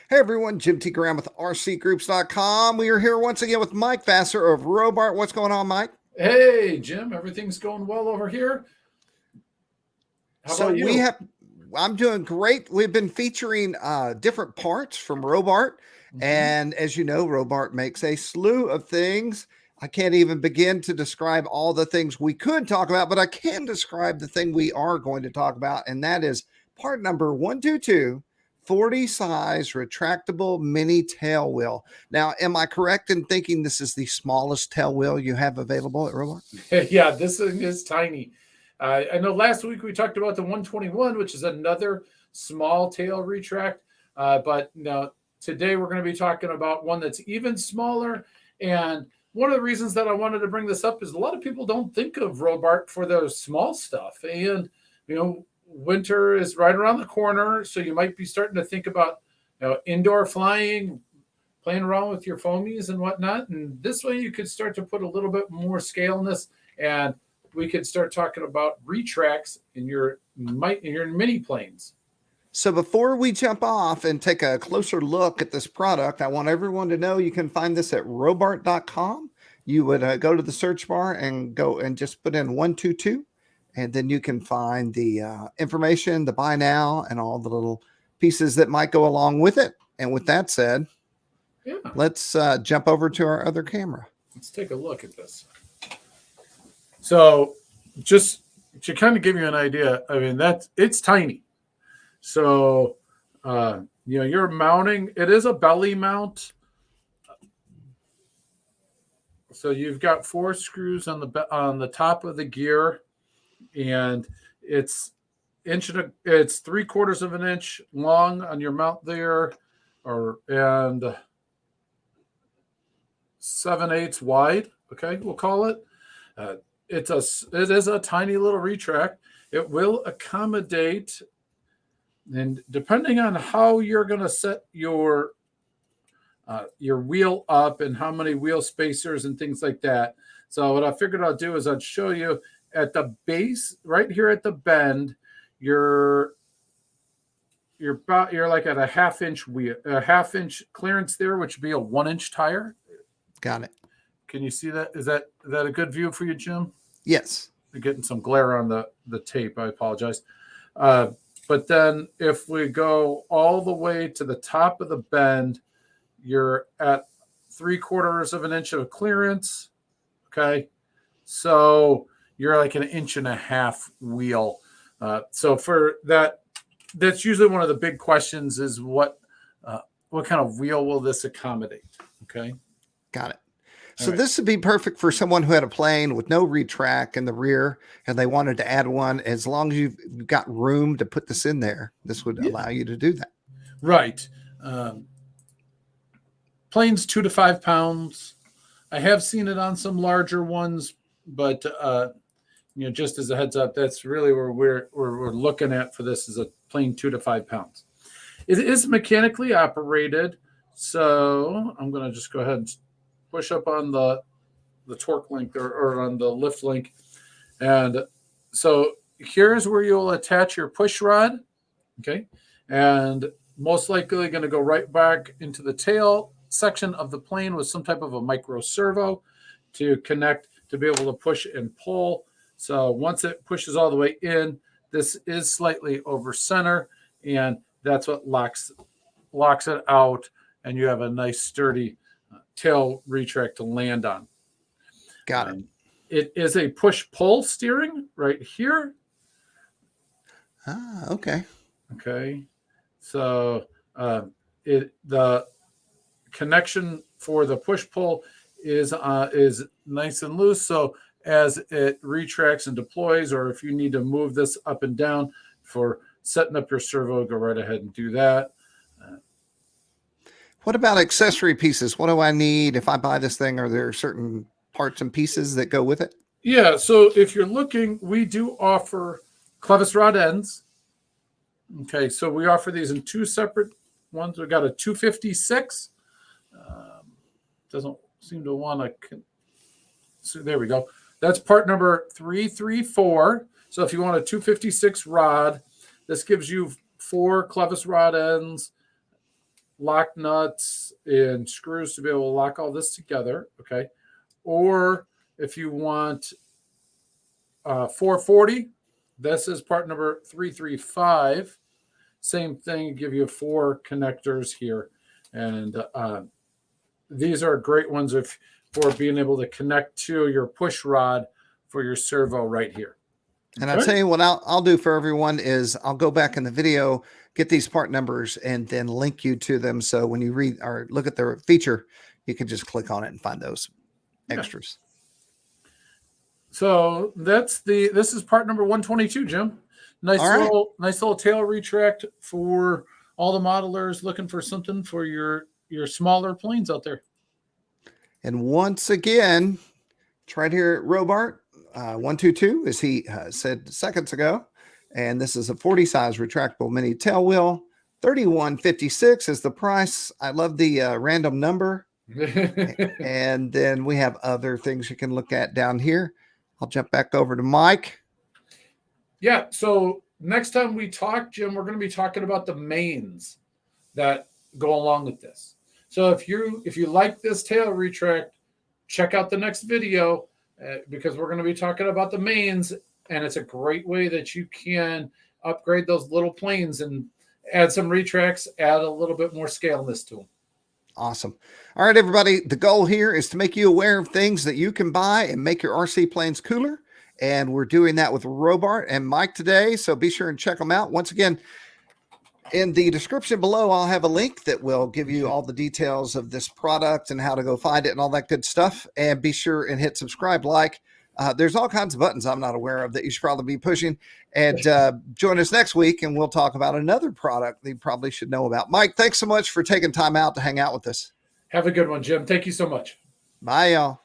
Hey everyone, Jim T. Graham with RCGroups.com. We are here once again with Mike Vassar of Robart. What's going on, Mike? Hey, Jim, everything's going well over here. How So about we you? have, I'm doing great. We've been featuring different parts from Robart. hmm And as you know, Robart makes a slew of things. I can't even begin to describe all the things we could talk about, but I can describe the thing we are going to talk about. And that is part number 122, 40 size retractable mini tail wheel. Now, am I correct in thinking this is the smallest tail wheel you have available at Robart? Yeah, this thing is tiny. I know last week we talked about the 121, which is another small tail retract. But now today we're going to be talking about one that's even smaller. And one of the reasons that I wanted to bring this up is a lot of people don't think of Robart for the small stuff. And, winter is right around the corner. So you might be starting to think about, indoor flying, playing around with your foamies and whatnot. And this way you could start to put a little bit more scale in this, and we could start talking about retracts in your mini planes. So before we jump off and take a closer look at this product, I want everyone to know you can find this at robart.com. You would go to the search bar and go and just put in 122, and then you can find the information, the buy now, and all the little pieces that might go along with it. And with that said, Yeah, let's jump over to our other camera. let's take a look at this. So just to kind of give you an idea, I mean, it's tiny. So you're mounting, it is a belly mount. So you've got four screws on the top of the gear, and it's it's 3/4 of an inch long on your mount there, and 7/8 wide. Okay, we'll call it. Uh, it is a tiny little retract. It will accommodate, and depending on how you're going to set your wheel up and how many wheel spacers and things like that. So what I figured I'll do is I'd show you at the base, right here at the bend, you're you're like at a half inch clearance there, which would be a 1 inch tire. Got it. Can you see that? Is that a good view for you, Jim? Yes. I'm getting some glare on the tape. I apologize. Uh, but then if we go all the way to the top of the bend, you're at 3/4 of an inch of clearance. Okay. So you're like an inch and a half wheel. So for that, that's usually one of the big questions is what kind of wheel will this accommodate? Okay. Got it. All So right. this would be perfect for someone who had a plane with no retract in the rear and they wanted to add one. As long as you've got room to put this in there, this would Yeah. allow you to do that. Right. Um, Planes 2 to 5 pounds. I have seen it on some larger ones, but just as a heads up, that's really where we're looking at for this is a plane 2 to 5 pounds. It is mechanically operated, so I'm going to just go ahead and push up on the torque link or on the lift link, and so here's where you'll attach your push rod. Okay, and most likely going to go right back into the tail section of the plane with some type of a micro servo to connect to be able to push and pull. So once it pushes all the way in, this is slightly over center, and that's what locks it out, and you have a nice sturdy tail retract to land on. Got it. Um, it is a push pull steering right here. Ah, okay. Okay, so the connection for the push pull is nice and loose. So as it retracts and deploys, or if you need to move this up and down for setting up your servo, go right ahead and do that. Uh, What about accessory pieces? What do I need if I buy this thing? Are there certain parts and pieces that go with it? yeah, so if you're looking, we do offer clevis rod ends. Okay, so we offer these in two separate ones. We got a 256. Doesn't seem to want to. So there we go. That's part number 334. So if you want a 256 rod, this gives you four clevis rod ends lock nuts and screws to be able to lock all this together. Okay. Or if you want 440, this is part number 335. Same thing, give you 4 connectors here. And these are great ones for being able to connect to your push rod for your servo right here. And I'll tell you what I'll do for everyone is I'll go back in the video, get these part numbers, and then link you to them. So when you read or look at the feature, you can just click on it and find those extras. So this is part number 122, Jim. Nice little tail retract for all the modelers looking for something for your smaller planes out there. And once again, it's right here at Robart 122, as he said seconds ago. And this is a 40 size retractable mini tail wheel. $31.56 is the price. I love the random number. And then we have other things you can look at down here. I'll jump back over to Mike. Yeah, so next time we talk, Jim, we're going to be talking about the mains that go along with this. So if you like this tail retract, check out the next video because we're going to be talking about the mains, and it's a great way that you can upgrade those little planes and add some retracts, add a little bit more scaleness to them. Awesome. All right, everybody. The goal here is to make you aware of things that you can buy and make your RC planes cooler. And we're doing that with Robart and Mike today. So be sure and check them out. Once again, in the description below, I'll have a link that will give you all the details of this product and how to go find it and all that good stuff. And be sure and hit subscribe, like. There's all kinds of buttons I'm not aware of that you should probably be pushing. And join us next week, and we'll talk about another product that you probably should know about. Mike, thanks so much for taking time out to hang out with us. Have a good one, Jim. Thank you so much. Bye, y'all.